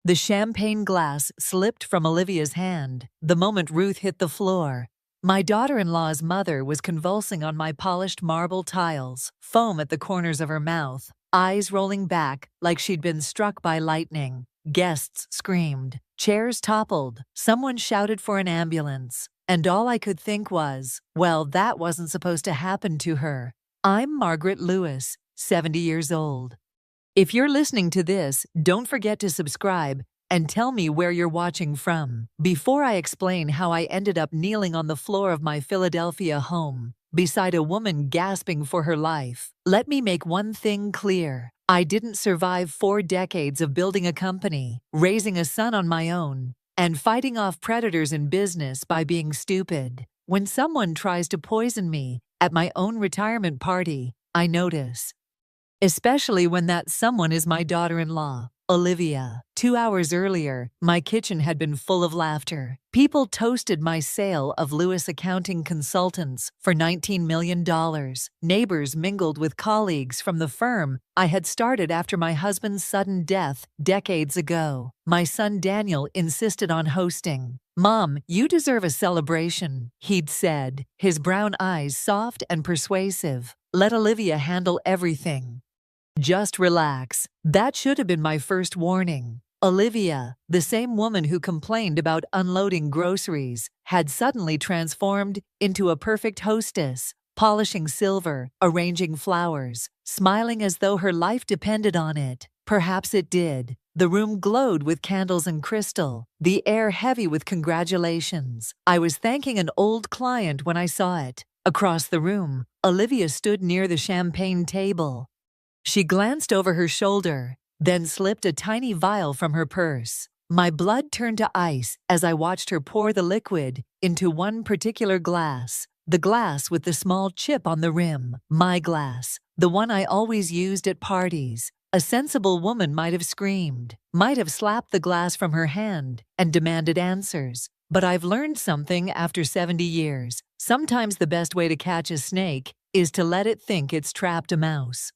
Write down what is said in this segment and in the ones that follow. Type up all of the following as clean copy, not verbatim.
The champagne glass slipped from Olivia's hand the moment Ruth hit the floor. My daughter-in-law's mother was convulsing on my polished marble tiles, foam at the corners of her mouth, eyes rolling back like she'd been struck by lightning. Guests screamed. Chairs toppled. Someone shouted for an ambulance. And all I could think was, well, that wasn't supposed to happen to her. I'm Margaret Lewis, 70 years old. If you're listening to this, don't forget to subscribe and tell me where you're watching from. Before I explain how I ended up kneeling on the floor of my Philadelphia home, beside a woman gasping for her life, let me make one thing clear. I didn't survive 4 decades of building a company, raising a son on my own, and fighting off predators in business by being stupid. When someone tries to poison me at my own retirement party, I notice. Especially when that someone is my daughter-in-law, Olivia. 2 hours earlier, my kitchen had been full of laughter. People toasted my sale of Lewis Accounting Consultants for $19 million. Neighbors mingled with colleagues from the firm I had started after my husband's sudden death decades ago. My son Daniel insisted on hosting. "Mom, you deserve a celebration," he'd said, his brown eyes soft and persuasive. "Let Olivia handle everything. Just relax." That should have been my first warning. Olivia, the same woman who complained about unloading groceries, had suddenly transformed into a perfect hostess, polishing silver, arranging flowers, smiling as though her life depended on it. Perhaps it did. The room glowed with candles and crystal, the air heavy with congratulations. I was thanking an old client when I saw it. Across the room, Olivia stood near the champagne table. She glanced over her shoulder, then slipped a tiny vial from her purse. My blood turned to ice as I watched her pour the liquid into one particular glass, the glass with the small chip on the rim. My glass, the one I always used at parties. A sensible woman might have screamed, might have slapped the glass from her hand and demanded answers. But I've learned something after 70 years. Sometimes the best way to catch a snake is to let it think it's trapped a mouse.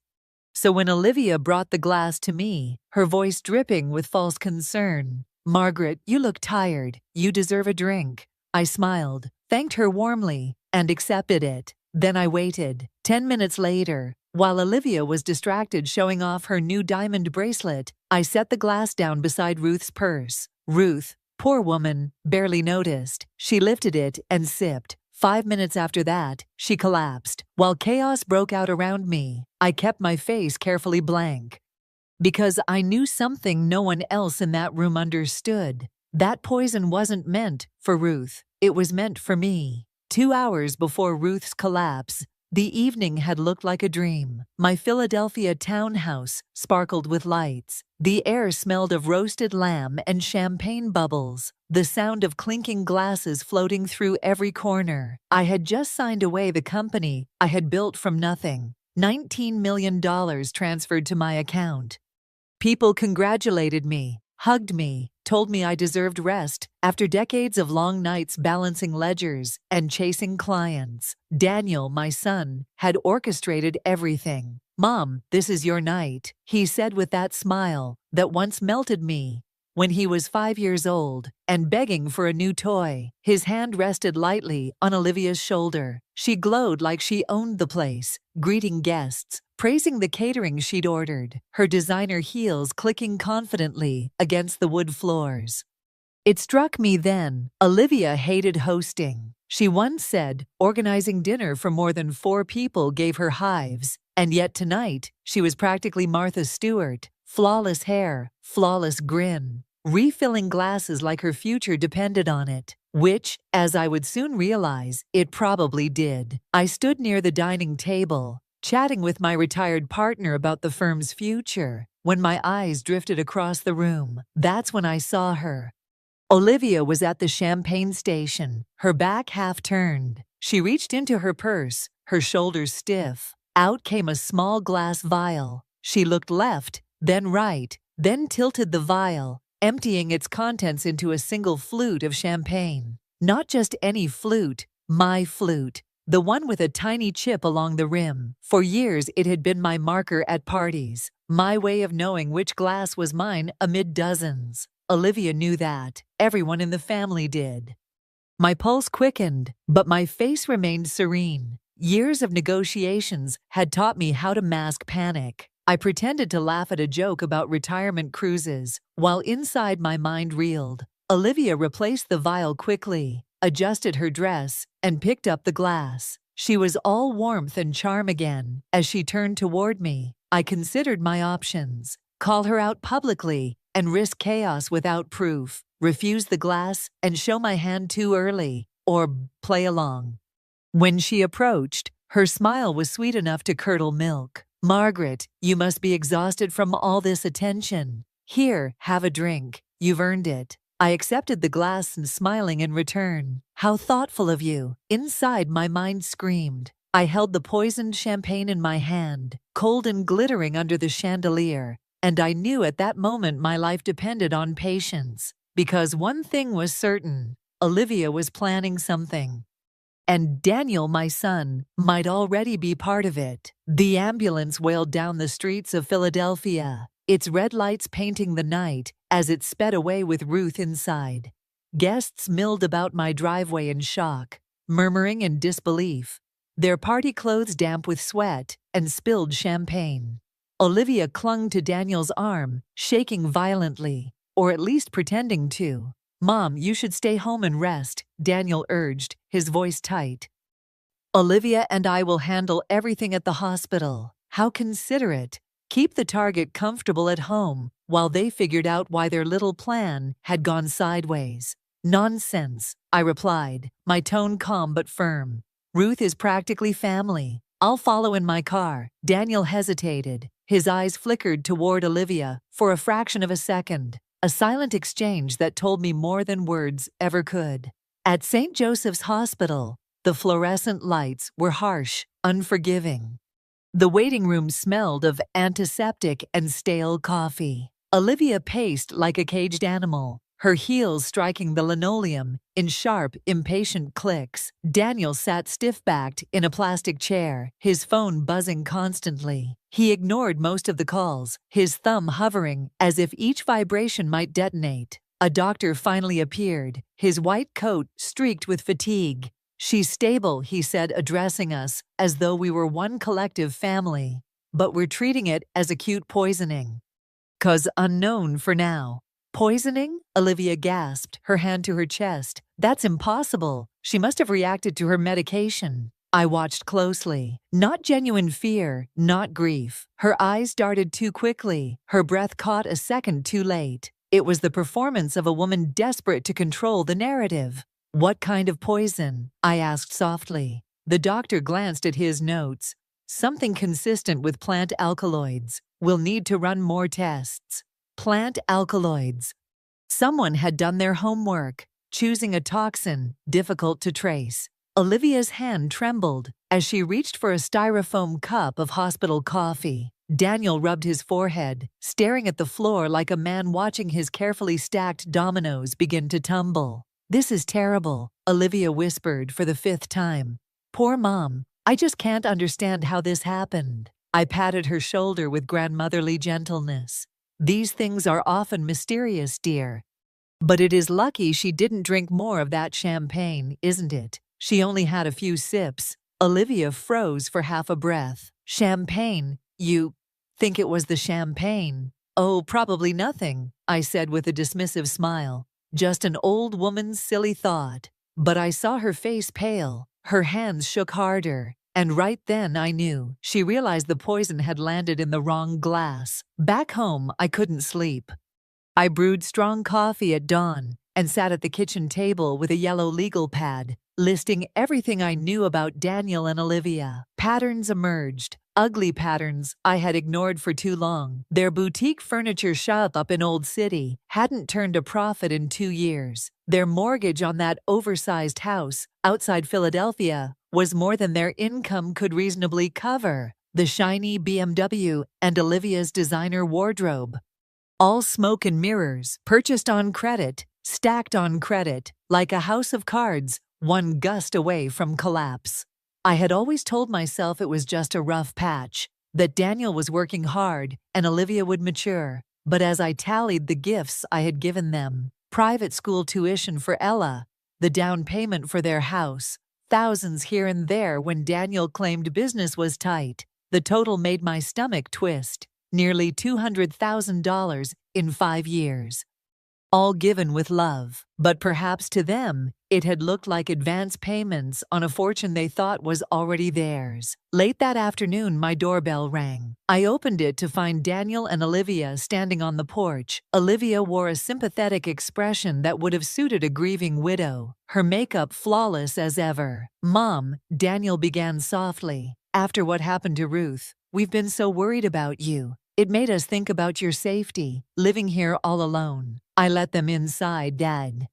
So when Olivia brought the glass to me, her voice dripping with false concern, "Margaret, you look tired. You deserve a drink." I smiled, thanked her warmly, and accepted it. Then I waited. 10 minutes later, while Olivia was distracted showing off her new diamond bracelet, I set the glass down beside Ruth's purse. Ruth, poor woman, barely noticed. She lifted it and sipped. 5 minutes after that, she collapsed. While chaos broke out around me, I kept my face carefully blank. Because I knew something no one else in that room understood. That poison wasn't meant for Ruth. It was meant for me. 2 hours before Ruth's collapse, the evening had looked like a dream. My Philadelphia townhouse sparkled with lights. The air smelled of roasted lamb and champagne bubbles, the sound of clinking glasses floating through every corner. I had just signed away the company I had built from nothing. $19 million transferred to my account. People congratulated me, hugged me, told me I deserved rest after decades of long nights balancing ledgers and chasing clients. Daniel, my son, had orchestrated everything. "Mom, this is your night," he said with that smile that once melted me. When he was 5 years old and begging for a new toy, his hand rested lightly on Olivia's shoulder. She glowed like she owned the place, greeting guests, praising the catering she'd ordered, her designer heels clicking confidently against the wood floors. It struck me then, Olivia hated hosting. She once said organizing dinner for more than 4 people gave her hives, and yet tonight she was practically Martha Stewart. Flawless hair, flawless grin, refilling glasses like her future depended on it, which, as I would soon realize, it probably did. I stood near the dining table, chatting with my retired partner about the firm's future, when my eyes drifted across the room. That's when I saw her. Olivia was at the champagne station, her back half turned. She reached into her purse, her shoulders stiff. Out came a small glass vial. She looked left, then right, then tilted the vial, emptying its contents into a single flute of champagne. Not just any flute, my flute, the one with a tiny chip along the rim. For years it had been my marker at parties, my way of knowing which glass was mine amid dozens. Olivia knew that. Everyone in the family did. My pulse quickened, but my face remained serene. Years of negotiations had taught me how to mask panic. I pretended to laugh at a joke about retirement cruises, while inside my mind reeled. Olivia replaced the vial quickly, adjusted her dress, and picked up the glass. She was all warmth and charm again. As she turned toward me, I considered my options. Call her out publicly and risk chaos without proof. Refuse the glass and show my hand too early, or play along. When she approached, her smile was sweet enough to curdle milk. "Margaret, you must be exhausted from all this attention. Here, have a drink. You've earned it." I accepted the glass and smiling in return. "How thoughtful of you." Inside, my mind screamed. I held the poisoned champagne in my hand, cold and glittering under the chandelier, and I knew at that moment my life depended on patience. Because one thing was certain, Olivia was planning something. And Daniel, my son, might already be part of it. The ambulance wailed down the streets of Philadelphia, its red lights painting the night as it sped away with Ruth inside. Guests milled about my driveway in shock, murmuring in disbelief, their party clothes damp with sweat and spilled champagne. Olivia clung to Daniel's arm, shaking violently, or at least pretending to. "Mom, you should stay home and rest," Daniel urged, his voice tight. "Olivia and I will handle everything at the hospital." How considerate. Keep the target comfortable at home while they figured out why their little plan had gone sideways. "Nonsense," I replied, my tone calm but firm. "Ruth is practically family. I'll follow in my car." Daniel hesitated. His eyes flickered toward Olivia for a fraction of a second. A silent exchange that told me more than words ever could. At St. Joseph's Hospital, the fluorescent lights were harsh, unforgiving. The waiting room smelled of antiseptic and stale coffee. Olivia paced like a caged animal, her heels striking the linoleum in sharp, impatient clicks. Daniel sat stiff-backed in a plastic chair, his phone buzzing constantly. He ignored most of the calls, his thumb hovering as if each vibration might detonate. A doctor finally appeared, his white coat streaked with fatigue. "She's stable," he said, addressing us as though we were one collective family. "But we're treating it as acute poisoning. 'Cause unknown for now." "Poisoning?" Olivia gasped, her hand to her chest. "That's impossible. She must have reacted to her medication." I watched closely. Not genuine fear, not grief. Her eyes darted too quickly, her breath caught a second too late. It was the performance of a woman desperate to control the narrative. "What kind of poison?" I asked softly. The doctor glanced at his notes. "Something consistent with plant alkaloids. We'll need to run more tests." Plant alkaloids. Someone had done their homework, choosing a toxin difficult to trace. Olivia's hand trembled as she reached for a styrofoam cup of hospital coffee. Daniel rubbed his forehead, staring at the floor like a man watching his carefully stacked dominoes begin to tumble. "This is terrible," Olivia whispered for the 5th time. "Poor Mom. I just can't understand how this happened." I patted her shoulder with grandmotherly gentleness. "These things are often mysterious, dear. But it is lucky she didn't drink more of that champagne, isn't it? She only had a few sips." Olivia froze for half a breath. "Champagne? You think it was the champagne?" "Oh, probably nothing," I said with a dismissive smile. "Just an old woman's silly thought." But I saw her face pale. Her hands shook harder. And right then I knew. She realized the poison had landed in the wrong glass. Back home, I couldn't sleep. I brewed strong coffee at dawn and sat at the kitchen table with a yellow legal pad, listing everything I knew about Daniel and Olivia. Patterns emerged. Ugly patterns I had ignored for too long. Their boutique furniture shop up in Old City hadn't turned a profit in 2 years. Their mortgage on that oversized house outside Philadelphia was more than their income could reasonably cover. The shiny BMW and Olivia's designer wardrobe. All smoke and mirrors, purchased on credit, stacked on credit, like a house of cards, one gust away from collapse. I had always told myself it was just a rough patch, that Daniel was working hard and Olivia would mature. But as I tallied the gifts I had given them, private school tuition for Ella, the down payment for their house, thousands here and there when Daniel claimed business was tight, the total made my stomach twist. Nearly $200,000 in 5 years. All given with love, but perhaps to them, it had looked like advance payments on a fortune they thought was already theirs. Late that afternoon, my doorbell rang. I opened it to find Daniel and Olivia standing on the porch. Olivia wore a sympathetic expression that would have suited a grieving widow, her makeup flawless as ever. "Mom," Daniel began softly, "after what happened to Ruth, we've been so worried about you. It made us think about your safety, living here all alone." I let them inside, Dad.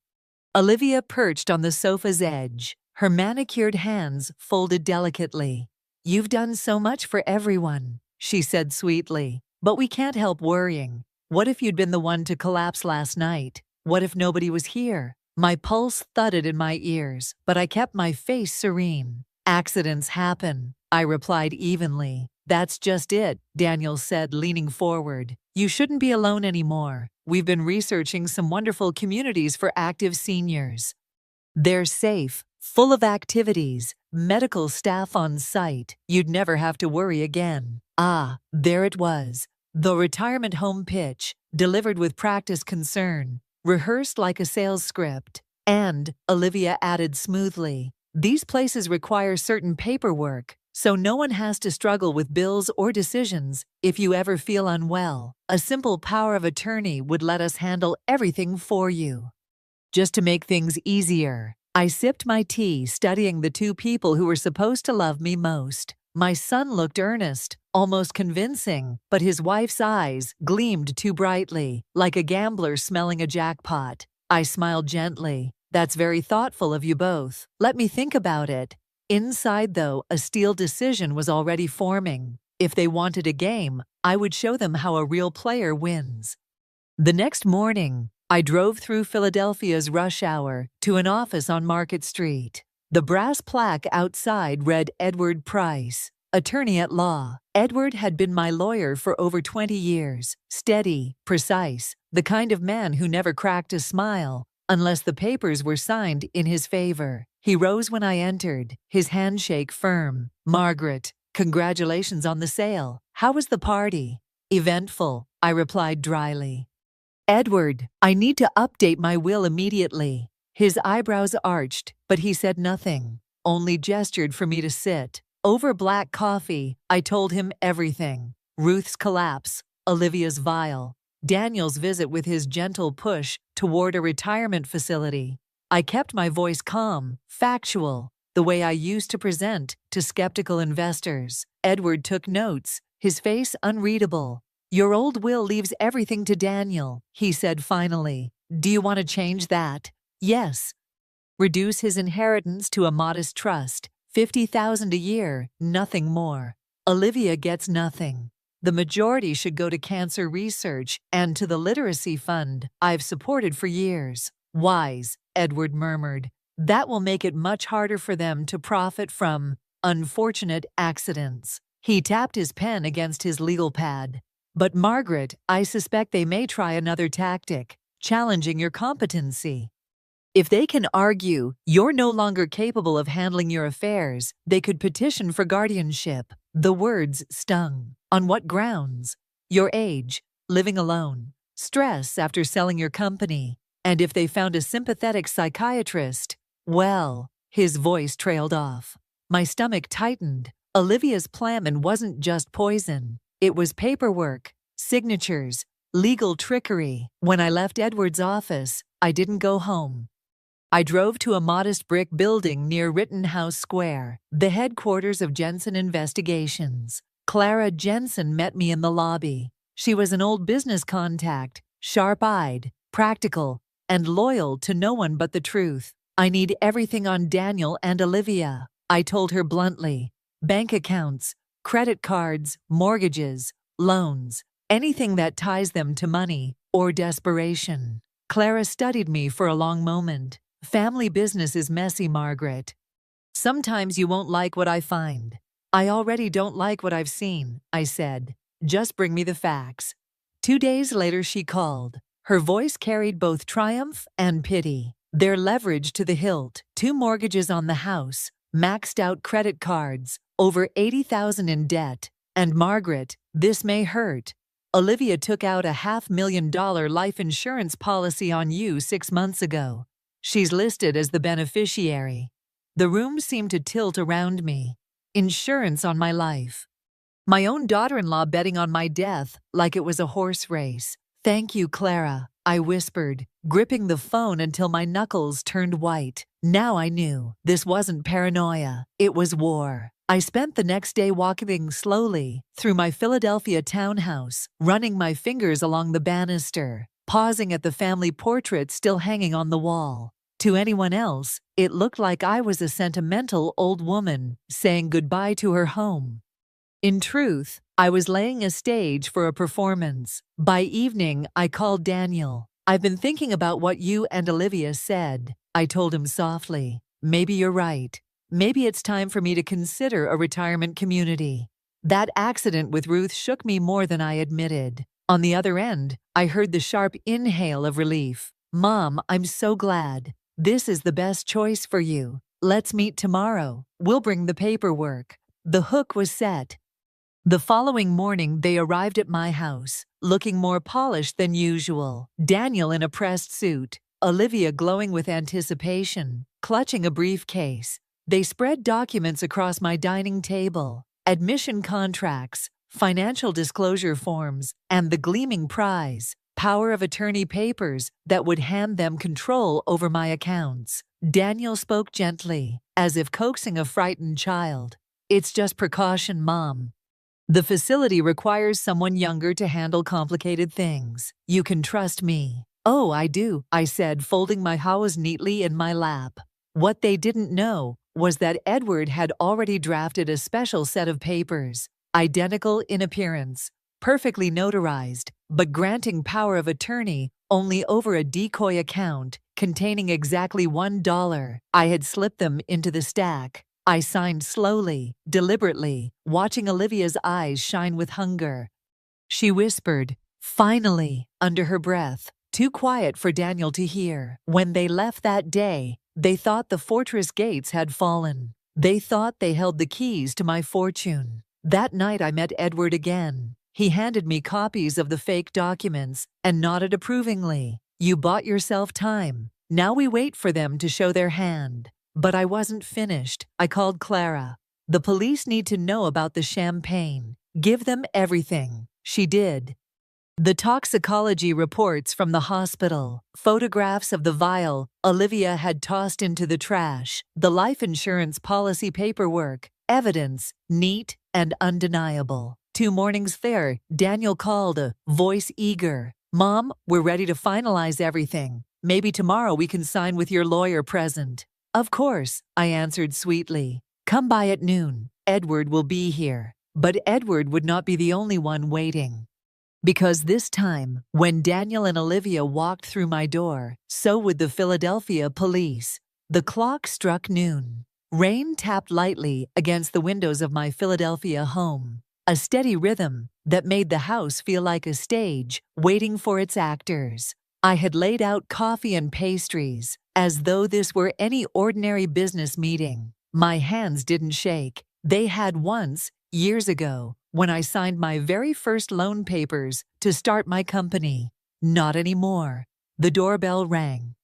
Olivia perched on the sofa's edge, her manicured hands folded delicately. "You've done so much for everyone," she said sweetly, "but we can't help worrying. What if you'd been the one to collapse last night? What if nobody was here?" My pulse thudded in my ears, but I kept my face serene. "Accidents happen," I replied evenly. "That's just it," Daniel said, leaning forward. "You shouldn't be alone anymore. We've been researching some wonderful communities for active seniors. They're safe, full of activities, medical staff on site. You'd never have to worry again." Ah, there it was. The retirement home pitch, delivered with practiced concern, rehearsed like a sales script. And, Olivia added smoothly, "these places require certain paperwork, so no one has to struggle with bills or decisions. If you ever feel unwell, a simple power of attorney would let us handle everything for you." Just to make things easier, I sipped my tea, studying the two people who were supposed to love me most. My son looked earnest, almost convincing, but his wife's eyes gleamed too brightly, like a gambler smelling a jackpot. I smiled gently. "That's very thoughtful of you both. Let me think about it." Inside, though, a steel decision was already forming. If they wanted a game, I would show them how a real player wins. The next morning, I drove through Philadelphia's rush hour to an office on Market Street. The brass plaque outside read Edward Price, attorney at law. Edward had been my lawyer for over 20 years, steady, precise, the kind of man who never cracked a smile unless the papers were signed in his favor. He rose when I entered, his handshake firm. "Margaret, congratulations on the sale. How was the party?" "Eventful," I replied dryly. "Edward, I need to update my will immediately." His eyebrows arched, but he said nothing, only gestured for me to sit. Over black coffee, I told him everything. Ruth's collapse, Olivia's vial, Daniel's visit with his gentle push toward a retirement facility. I kept my voice calm, factual, the way I used to present to skeptical investors. Edward took notes, his face unreadable. "Your old will leaves everything to Daniel," he said finally. "Do you want to change that?" "Yes." "Reduce his inheritance to a modest trust, $50,000 a year, nothing more. Olivia gets nothing. The majority should go to cancer research and to the literacy fund I've supported for years." "Wise," Edward murmured. "That will make it much harder for them to profit from unfortunate accidents." He tapped his pen against his legal pad. "But Margaret, I suspect they may try another tactic, challenging your competency. If they can argue you're no longer capable of handling your affairs, they could petition for guardianship." The words stung. "On what grounds?" "Your age, living alone, stress after selling your company. And if they found a sympathetic psychiatrist, well," his voice trailed off. My stomach tightened. Olivia's plan wasn't just poison. It was paperwork, signatures, legal trickery. When I left Edward's office, I didn't go home. I drove to a modest brick building near Rittenhouse Square, the headquarters of Jensen Investigations. Clara Jensen met me in the lobby. She was an old business contact, sharp-eyed, practical, and loyal to no one but the truth. "I need everything on Daniel and Olivia," I told her bluntly. "Bank accounts, credit cards, mortgages, loans, anything that ties them to money or desperation." Clara studied me for a long moment. "Family business is messy, Margaret. Sometimes you won't like what I find." "I already don't like what I've seen," I said. "Just bring me the facts." 2 days later she called. Her voice carried both triumph and pity. Their leverage to the hilt, 2 mortgages on the house, maxed out credit cards, over $80,000 in debt. And Margaret, this may hurt. Olivia took out a $500,000 life insurance policy on you 6 months ago. She's listed as the beneficiary. The room seemed to tilt around me. Insurance on my life. My own daughter-in-law betting on my death like it was a horse race. Thank you, Clara, I whispered, gripping the phone until my knuckles turned white. Now I knew this wasn't paranoia, it was war. I spent the next day walking slowly through my Philadelphia townhouse, running my fingers along the banister, pausing at the family portrait still hanging on the wall. To anyone else, it looked like I was a sentimental old woman saying goodbye to her home. In truth, I was laying a stage for a performance. By evening, I called Daniel. I've been thinking about what you and Olivia said, I told him softly. Maybe you're right. Maybe it's time for me to consider a retirement community. That accident with Ruth shook me more than I admitted. On the other end, I heard the sharp inhale of relief. Mom, I'm so glad. This is the best choice for you. Let's meet tomorrow. We'll bring the paperwork. The hook was set. The following morning, they arrived at my house, looking more polished than usual. Daniel in a pressed suit, Olivia glowing with anticipation, clutching a briefcase. They spread documents across my dining table, admission contracts, financial disclosure forms, and the gleaming prize, power of attorney papers that would hand them control over my accounts. Daniel spoke gently, as if coaxing a frightened child. It's just precaution, Mom. The facility requires someone younger to handle complicated things. You can trust me. Oh, I do, I said, folding my house neatly in my lap. What they didn't know was that Edward had already drafted a special set of papers, identical in appearance, perfectly notarized, but granting power of attorney only over a decoy account containing exactly $1. I had slipped them into the stack. I signed slowly, deliberately, watching Olivia's eyes shine with hunger. She whispered, "Finally," under her breath, too quiet for Daniel to hear. When they left that day, they thought the fortress gates had fallen. They thought they held the keys to my fortune. That night I met Edward again. He handed me copies of the fake documents and nodded approvingly. You bought yourself time. Now we wait for them to show their hand. But I wasn't finished. I called Clara. The police need to know about the champagne. Give them everything. She did. The toxicology reports from the hospital, photographs of the vial Olivia had tossed into the trash, the life insurance policy paperwork, evidence, neat and undeniable. 2 mornings there, Daniel called, a voice eager. Mom, we're ready to finalize everything. Maybe tomorrow we can sign with your lawyer present. Of course, I answered sweetly. Come by at noon. Edward will be here. But Edward would not be the only one waiting. Because this time, when Daniel and Olivia walked through my door, so would the Philadelphia police. The clock struck noon. Rain tapped lightly against the windows of my Philadelphia home, a steady rhythm that made the house feel like a stage waiting for its actors. I had laid out coffee and pastries, as though this were any ordinary business meeting. My hands didn't shake. They had once, years ago, when I signed my very first loan papers to start my company. Not anymore. The doorbell rang.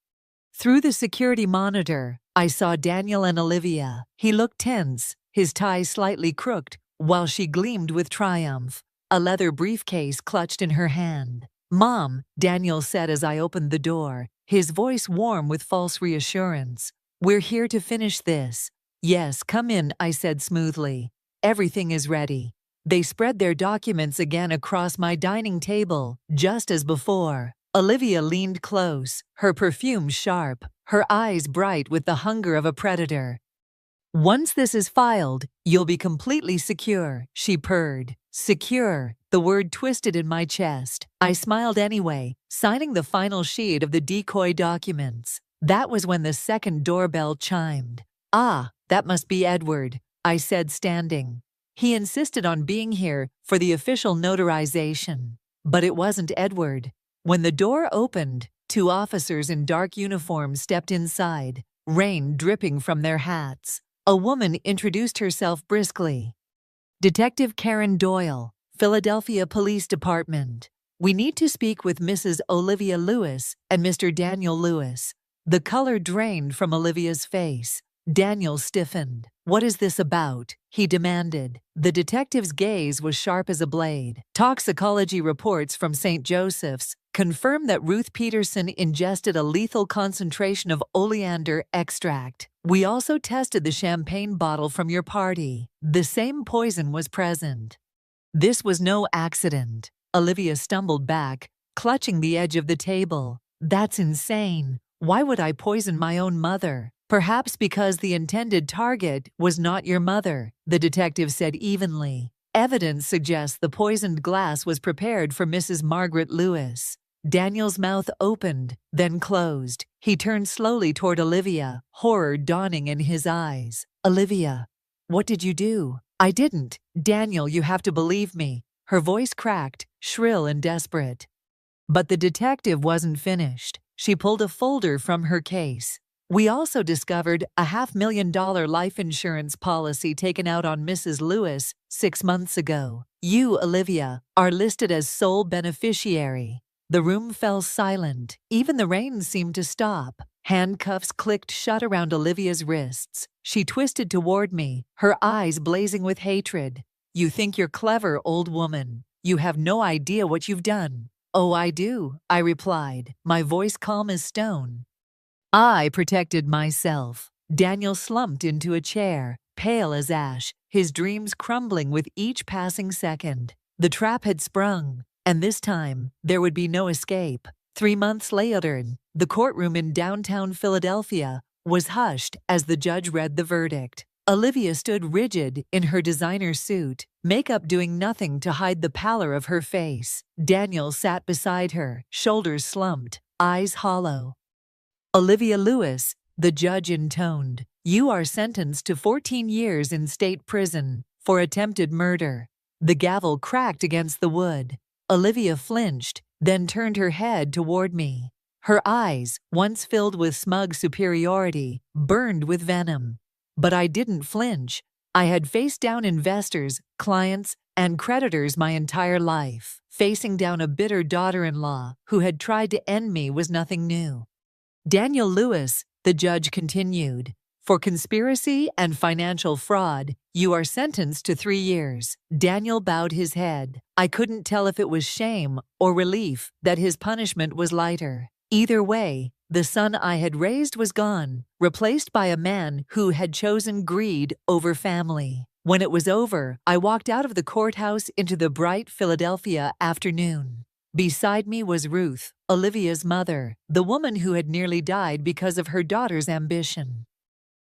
Through the security monitor, I saw Daniel and Olivia. He looked tense, his tie slightly crooked, while she gleamed with triumph, a leather briefcase clutched in her hand. Mom, Daniel said as I opened the door, his voice warm with false reassurance. We're here to finish this. Yes, come in, I said smoothly. Everything is ready. They spread their documents again across my dining table, just as before. Olivia leaned close, her perfume sharp, her eyes bright with the hunger of a predator. Once this is filed, you'll be completely secure, she purred. Secure, the word twisted in my chest. I smiled anyway, signing the final sheet of the decoy documents. That was when the second doorbell chimed. Ah, that must be Edward, I said standing. He insisted on being here for the official notarization. But it wasn't Edward. When the door opened, two officers in dark uniforms stepped inside, rain dripping from their hats. A woman introduced herself briskly. Detective Karen Doyle, Philadelphia Police Department. We need to speak with Mrs. Olivia Lewis and Mr. Daniel Lewis. The color drained from Olivia's face. Daniel stiffened. What is this about? He demanded. The detective's gaze was sharp as a blade. Toxicology reports from St. Joseph's confirm that Ruth Peterson ingested a lethal concentration of oleander extract. We also tested the champagne bottle from your party. The same poison was present. This was no accident. Olivia stumbled back, clutching the edge of the table. That's insane. Why would I poison my own mother? Perhaps because the intended target was not your mother, the detective said evenly. Evidence suggests the poisoned glass was prepared for Mrs. Margaret Lewis. Daniel's mouth opened, then closed. He turned slowly toward Olivia, horror dawning in his eyes. Olivia, what did you do? I didn't. Daniel, you have to believe me. Her voice cracked, shrill and desperate. But the detective wasn't finished. She pulled a folder from her case. We also discovered a $500,000 life insurance policy taken out on Mrs. Lewis 6 months ago. You, Olivia, are listed as sole beneficiary. The room fell silent. Even the rain seemed to stop. Handcuffs clicked shut around Olivia's wrists. She twisted toward me, her eyes blazing with hatred. You think you're clever, old woman. You have no idea what you've done. Oh, I do, I replied, my voice calm as stone. I protected myself. Daniel slumped into a chair, pale as ash, his dreams crumbling with each passing second. The trap had sprung, and this time, there would be no escape. 3 months later, the courtroom in downtown Philadelphia was hushed as the judge read the verdict. Olivia stood rigid in her designer suit, makeup doing nothing to hide the pallor of her face. Daniel sat beside her, shoulders slumped, eyes hollow. Olivia Lewis, the judge intoned, you are sentenced to 14 years in state prison for attempted murder. The gavel cracked against the wood. Olivia flinched, then turned her head toward me. Her eyes, once filled with smug superiority, burned with venom. But I didn't flinch. I had faced down investors, clients, and creditors my entire life. Facing down a bitter daughter-in-law who had tried to end me was nothing new. Daniel Lewis, the judge continued, for conspiracy and financial fraud, you are sentenced to 3 years. Daniel bowed his head. I couldn't tell if it was shame or relief that his punishment was lighter. Either way, the son I had raised was gone, replaced by a man who had chosen greed over family. When it was over, I walked out of the courthouse into the bright Philadelphia afternoon. Beside me was Ruth, Olivia's mother, the woman who had nearly died because of her daughter's ambition.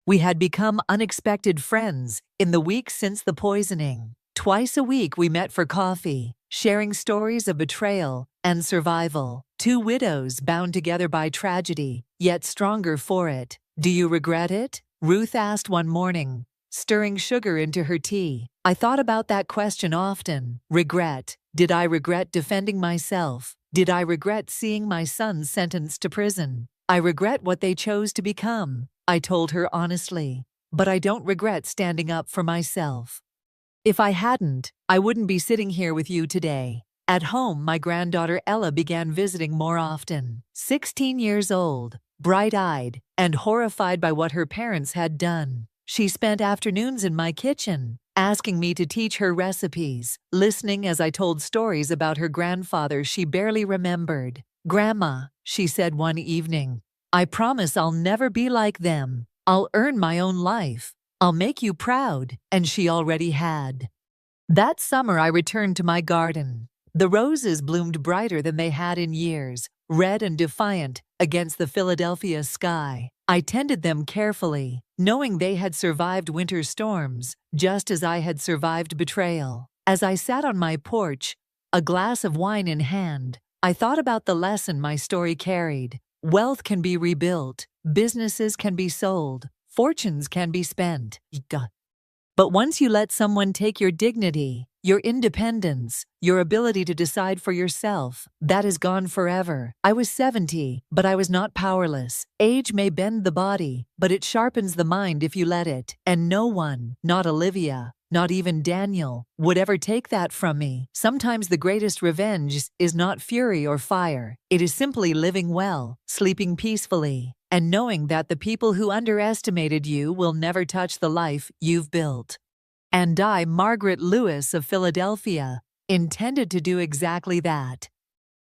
We had become unexpected friends in the weeks since the poisoning. Twice a week we met for coffee, sharing stories of betrayal and survival. Two widows bound together by tragedy, yet stronger for it. Do you regret it? Ruth asked one morning, stirring sugar into her tea. I thought about that question often. Regret. Did I regret defending myself? Did I regret seeing my sons sentenced to prison? I regret what they chose to become, I told her honestly. But I don't regret standing up for myself. If I hadn't, I wouldn't be sitting here with you today. At home, my granddaughter Ella began visiting more often. 16 years old, bright-eyed, and horrified by what her parents had done. She spent afternoons in my kitchen, asking me to teach her recipes, listening as I told stories about her grandfather she barely remembered. Grandma, she said one evening, I promise I'll never be like them. I'll earn my own life. I'll make you proud, and she already had. That summer I returned to my garden. The roses bloomed brighter than they had in years, red and defiant against the Philadelphia sky. I tended them carefully, knowing they had survived winter storms, just as I had survived betrayal. As I sat on my porch, a glass of wine in hand, I thought about the lesson my story carried. Wealth can be rebuilt, businesses can be sold, fortunes can be spent. But once you let someone take your dignity, your independence, your ability to decide for yourself, that is gone forever. I was 70, but I was not powerless. Age may bend the body, but it sharpens the mind if you let it. And no one, not Olivia, not even Daniel, would ever take that from me. Sometimes the greatest revenge is not fury or fire. It is simply living well, sleeping peacefully, and knowing that the people who underestimated you will never touch the life you've built. And I, Margaret Lewis of Philadelphia, intended to do exactly that.